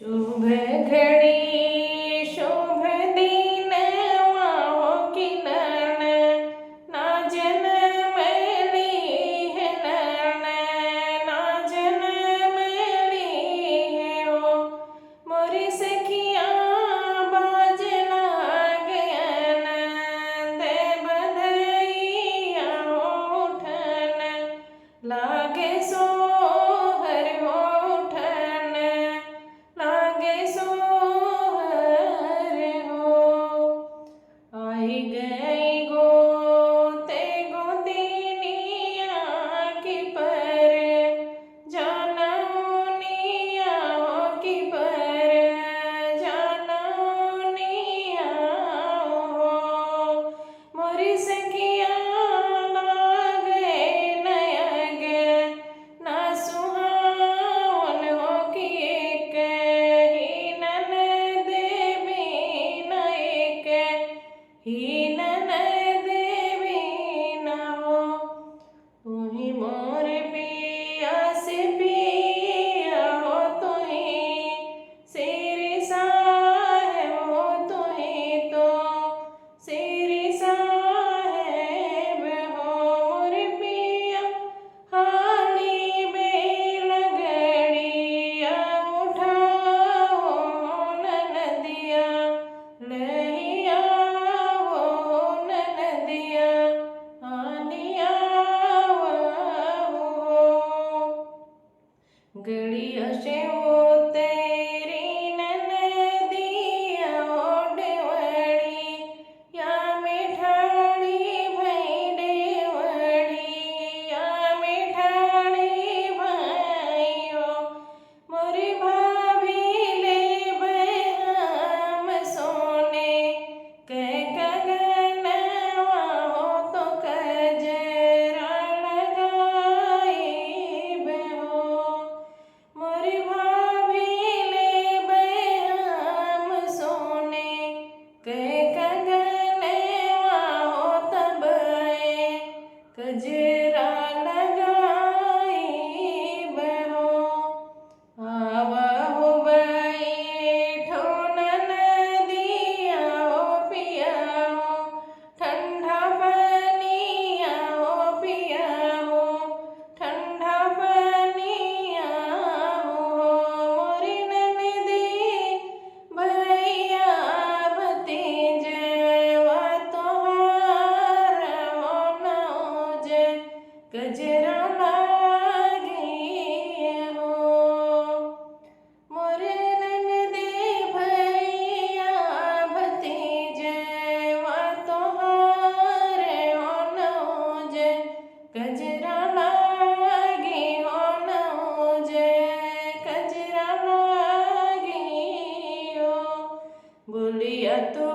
शुभ घड़ी शुभ दिन माहो किरण ना जन्म ली है नैन ना जन्म ली है ओ मोरी सखिया बाज लागन दे बधैया उठन लागे सोहर उठन लागे सोहर हो आई गई गोते गोतिनिया की पर जानौनिया की पर जानौनिया हो मोरी सखिया लागे नयगे ना सुहावन हो कि एक हीनन देवी न एक हीनन देवी न हो तू ही मोर पिया से पिया हो तू ही सिरी साहेब हो तू ही तो सिरी साहेब हो मोर पिया हाली बेलगड़िया उठाओ ननदिया लहिया वो ननदिया आनिया वो गड़िया से वो तेरी ननदिया ओडवड़ी या मिठाड़ी भई डेवड़ी या मिठाड़ी भईयो मोरी भाभी ले बहम सोने के गगनवा हो तो कजरा लगाईब हो मोरी भाभी ले बहम सोने के गगनवा हो तब कजरा लगाईब हो आवहो बैठो ननदिया ओ पिया हो ठंडा पनिया ओ पिया हो ठंडा पनिया हो मोरी ननदी भैया भतीजवा तोहार हो नौज गजरा लागे हो मोरे ननदी भैया भतीजवा तोहार हो नौज गजरा लागे हो नौज गजरा लागे हो बोलिया तो